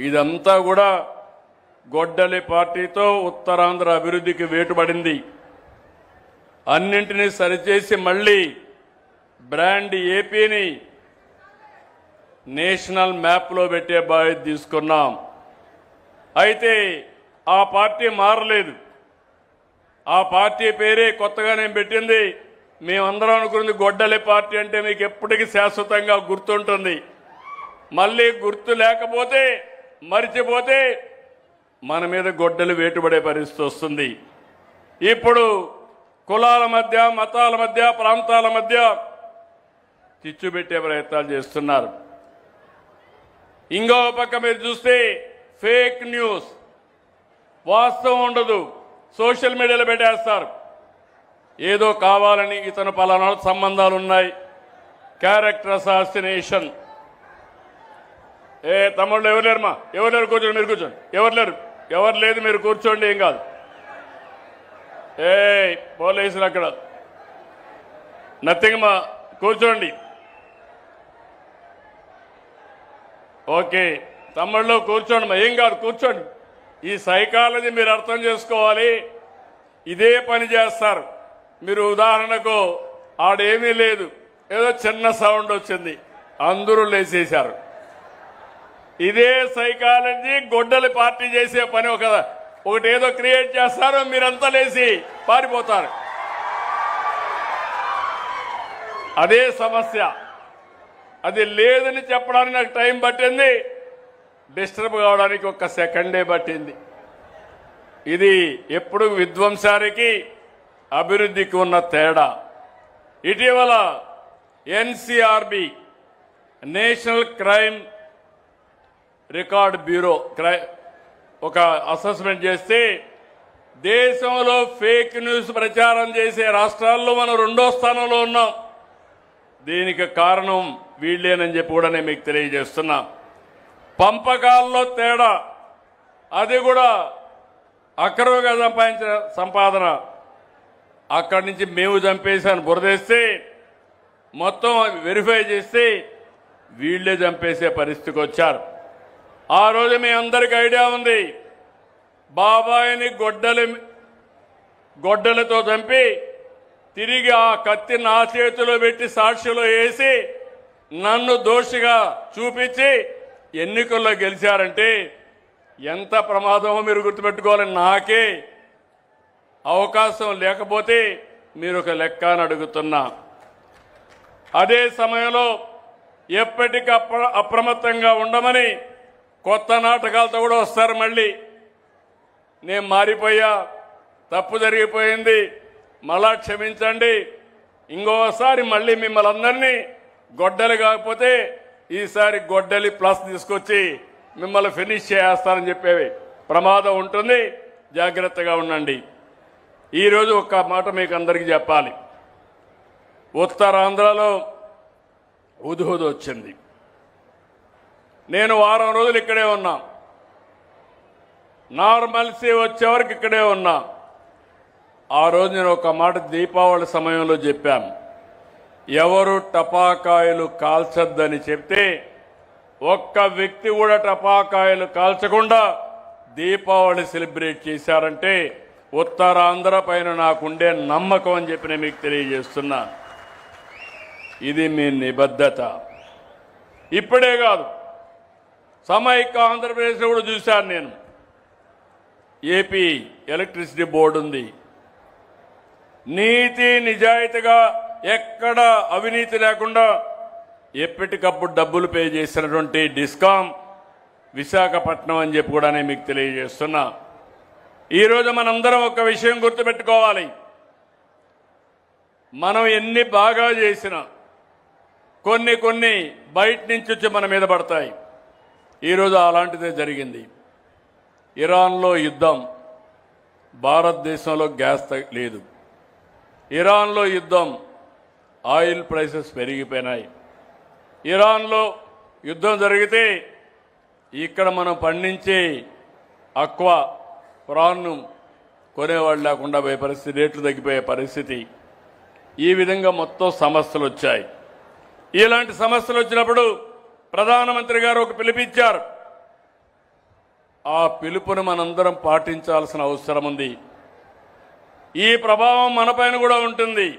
ఇదంతా కూడా గొడ్డలి పార్టీతో ఉత్తరాంధ్ర అభివృద్ధికి వేటుపడింది. అన్నింటినీ సరిచేసి మళ్ళీ బ్రాండ్ ఏపీని నేషనల్ మ్యాప్లో పెట్టే బాధ్యత తీసుకున్నాం. అయితే ఆ పార్టీ మారలేదు. ఆ పార్టీ పేరే కొత్తగా నేను పెట్టింది. మేమందరం అనుకున్నది గొడ్డలి పార్టీ అంటే మీకు ఎప్పటికీ శాశ్వతంగా గుర్తుంటుంది. మళ్ళీ గుర్తు లేకపోతే మరిచిపోతే మన మీద గొడ్డలు వేటుపడే పరిస్థితి వస్తుంది. ఇప్పుడు కులాల మధ్య, మతాల మధ్య, ప్రాంతాల మధ్య చిచ్చు పెట్టే ప్రయత్నాలు చేస్తున్నారు. ఇంకో పక్క మీరు చూస్తే ఫేక్ న్యూస్, వాస్తవం ఉండదు, సోషల్ మీడియాలో పెట్టేస్తారు. ఏదో కావాలని ఇతను పలానా సంబంధాలు ఉన్నాయి, క్యారెక్టర్ అసాసినేషన్. తమ్ముళ్ళు ఎవరు లేరుమా, ఎవరు లేరు, కూర్చోండి, మీరు కూర్చోండి. ఎవరు లేదు, మీరు కూర్చోండి, ఏం కాదు. పోలీసులు అక్కడ నథింగ్ మా, కూర్చోండి. ఓకే తమ్ముళ్ళు కూర్చోండి మా, ఏం కాదు, కూర్చోండి. ఈ సైకాలజీ మీరు అర్థం చేసుకోవాలి. ఇదే పని చేస్తారు మీరు. ఉదాహరణకు ఆడేమీ లేదు, ఏదో చిన్న సౌండ్ వచ్చింది, అందరూ లేచేశారు. ఇదే సైకాలజీ గొడ్డలి పార్టీ చేసే పని. ఒకటి ఏదో క్రియేట్ చేస్తారు, మీరంతా లేచి పారిపోతారు. అదే సమస్య. అది లేదని చెప్పడానికి నాకు టైం పట్టింది, డిస్టర్బ్ కావడానికి 1 సెకండే పట్టింది. ఇది ఎప్పుడు విధ్వంసానికి అభివృద్ధికి ఉన్న తేడా. ఇటీవల NCRB national crime record bureau ఒక అసెస్మెంట్ చేస్తే దేశంలో ఫేక్ న్యూస్ ప్రచారం చేసే రాష్ట్రాల్లో మనం 2వ స్థానంలో ఉన్నాం. దీనికి కారణం వీళ్ళేనని చెప్పి కూడా నేను మీకు తెలియజేస్తున్నా. పంపకాల్లో తేడా, అది కూడా అక్రమంగా సంపాదించిన సంపాదన. అక్కడి నుంచి మేము చంపేశాను బురదేస్తే మొత్తం వెరిఫై చేస్తే వీళ్లే చంపేసే పరిస్థితికి వచ్చారు. ఆ రోజు మీ అందరికీ ఐడియా ఉంది, బాబాయిని గొడ్డలతో చంపి తిరిగి ఆ కత్తి నా చేతిలో పెట్టి సాక్షిలో వేసి నన్ను దోషిగా చూపించి ఎన్నికల్లో గెలిచారంటే ఎంత ప్రమాదమో మీరు గుర్తుపెట్టుకోవాలి. నాకే అవకాశం లేకపోతే మీరు ఒక లెక్క అని అడుగుతున్నా. అదే సమయంలో ఎప్పటికీ అప్రమత్తంగా ఉండమని కొత్త నాటకాలతో కూడా వస్తారు. మళ్ళీ నేను మారిపోయా, తప్పు జరిగిపోయింది, మళ్ళా క్షమించండి, ఇంకోసారి మళ్ళీ మిమ్మల్ని అందరినీ గొడ్డలి కాకపోతే ఈసారి గొడ్డలి ప్లస్ తీసుకొచ్చి మిమ్మల్ని ఫినిష్ చేస్తారని చెప్పేవి ప్రమాదం ఉంటుంది. జాగ్రత్తగా ఉండండి. ఈరోజు ఒక్క మాట మీకు అందరికీ చెప్పాలి. ఉత్తరాంధ్రలో హుద్హుద్ వచ్చింది. నేను వారం రోజులు ఇక్కడే ఉన్నా, నార్మల్సీ వచ్చేవరకు ఇక్కడే ఉన్నా. ఆ రోజు నేను ఒక మాట దీపావళి సమయంలో చెప్పాను, ఎవరు టపాకాయలు కాల్చొద్దని చెప్తే ఒక్క వ్యక్తి కూడా టపాకాయలు కాల్చకుండా దీపావళి సెలబ్రేట్ చేశారంటే ఉత్తరాంధ్ర పైన నాకుండే నమ్మకం అని చెప్పి నేను మీకు తెలియజేస్తున్నా. ఇది మీ నిబద్ధత. ఇప్పుడే కాదు, సమైక్య ఆంధ్రప్రదేశ్లో కూడా చూశాను నేను. ఏపీ ఎలక్ట్రిసిటీ బోర్డు ఉంది, నీతి నిజాయితీగా ఎక్కడ అవినీతి లేకుండా ఎప్పటికప్పుడు డబ్బులు పే చేసినటువంటి డిస్కాం విశాఖపట్నం అని చెప్పి కూడా నేను మీకు తెలియజేస్తున్నా. ఈరోజు మనందరం ఒక విషయం గుర్తుపెట్టుకోవాలి, మనం ఎన్ని బాగా చేసినా కొన్ని బయట నుంచి వచ్చి మన మీద పడతాయి. ఈరోజు అలాంటిదే జరిగింది. ఇరాన్లో యుద్ధం, భారతదేశంలో గ్యాస్ లేదు. ఇరాన్లో యుద్ధం, ఆయిల్ ప్రైసెస్ పెరిగిపోయినాయి. ఇరాన్లో యుద్ధం జరిగితే ఇక్కడ మనం పండించే అక్వా ప్రాన్ను కొనేవాళ్ళు లేకుండా పోయే పరిస్థితి, రేట్లు తగ్గిపోయే పరిస్థితి. ఈ విధంగా మొత్తం సమస్యలు వచ్చాయి. ఇలాంటి సమస్యలు వచ్చినప్పుడు ప్రధానమంత్రి గారు ఒక పిలిపించారు, ఆ పిలుపును మనందరం పాటించాల్సిన అవసరం ఉంది. ఈ ప్రభావం మనపైన కూడా ఉంటుంది.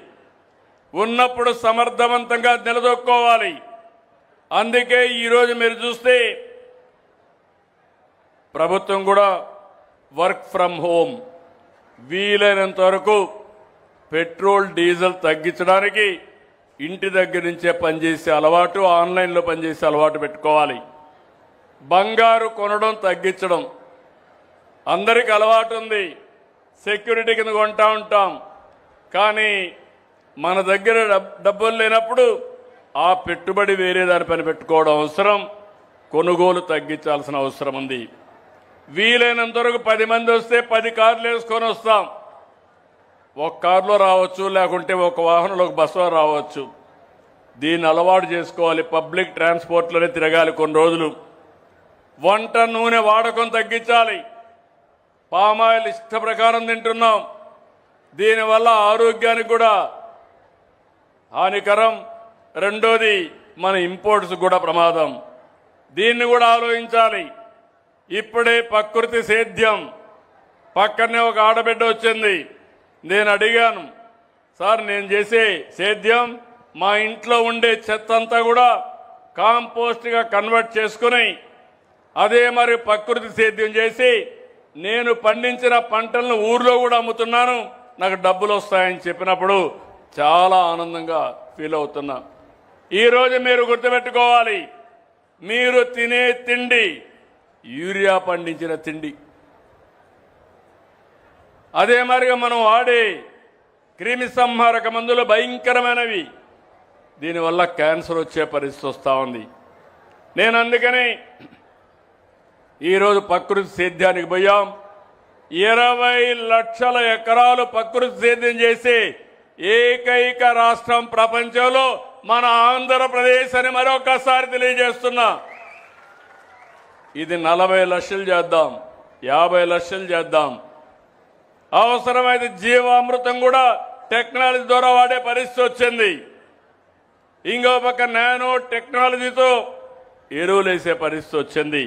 ఉన్నప్పుడు సమర్థవంతంగా నిలదొక్కోవాలి. అందుకే ఈరోజు మీరు చూస్తే ప్రభుత్వం కూడా వర్క్ ఫ్రమ్ హోమ్ వీలైనంత వరకు పెట్రోల్ డీజిల్ తగ్గించడానికి ఇంటి దగ్గర నుంచే పనిచేసే అలవాటు, ఆన్లైన్లో పనిచేసే అలవాటు పెట్టుకోవాలి. బంగారు కొనడం తగ్గించడం అందరికీ అలవాటు ఉంది. సెక్యూరిటీ కింద కొంటా ఉంటాం. కానీ మన దగ్గర డబ్బులు లేనప్పుడు ఆ పెట్టుబడి వేరే దానిపైన పెట్టుకోవడం అవసరం. కొనుగోలు తగ్గించాల్సిన అవసరం ఉంది. వీలైనంత వరకు 10 మంది వస్తే 10 కార్లు వేసుకొని వస్తాం. ఒక కారులో రావచ్చు, లేకుంటే ఒక వాహనంలో ఒక బస్సులో రావచ్చు. దీన్ని అలవాటు చేసుకోవాలి. పబ్లిక్ ట్రాన్స్పోర్ట్లోనే తిరగాలి కొన్ని రోజులు. వంట నూనె వాడకం తగ్గించాలి. పామాయిల్ ఇష్ట ప్రకారం తింటున్నాం. దీనివల్ల ఆరోగ్యానికి కూడా హానికరం. రెండోది మన ఇంపోర్ట్స్ కూడా ప్రమాదం. దీన్ని కూడా ఆలోచించాలి. ఇప్పుడే ప్రకృతి సేద్యం పక్కనే ఒక ఆడబిడ్డ వచ్చింది. నేను అడిగాను, సార్ నేను చేసే సేద్యం మా ఇంట్లో ఉండే చెత్త అంతా కూడా కాంపోస్ట్గా కన్వర్ట్ చేసుకుని అదే మరి ప్రకృతి సేద్యం చేసి నేను పండించిన పంటలను ఊర్లో కూడా అమ్ముతున్నాను, నాకు డబ్బులు వస్తాయని చెప్పినప్పుడు చాలా ఆనందంగా ఫీల్ అవుతున్నా. ఈరోజు మీరు గుర్తుపెట్టుకోవాలి, మీరు తినే తిండి యూరియా పండించిన తిండి. అదే మరిగా మనం వాడే క్రిమి సంహారక మందులు భయంకరమైనవి. దీనివల్ల క్యాన్సర్ వచ్చే పరిస్థితి వస్తూ ఉంది. నేను అందుకని ఈరోజు ప్రకృతి సేద్యానికి పోయాం. 20 లక్షల ఎకరాలు ప్రకృతి సేద్యం చేసి ఏకైక రాష్ట్రం ప్రపంచంలో మన ఆంధ్రప్రదేశ్ అని మరొకసారి తెలియజేస్తున్నా. ఇది 40 లక్షలు చేద్దాం, 50 లక్షలు చేద్దాం. అవసరమైతే జీవామృతం కూడా టెక్నాలజీ ద్వారా వాడే పరిస్థితి వచ్చింది. ఇంకో పక్క నానో టెక్నాలజీతో ఎరువులేసే పరిస్థితి వచ్చింది.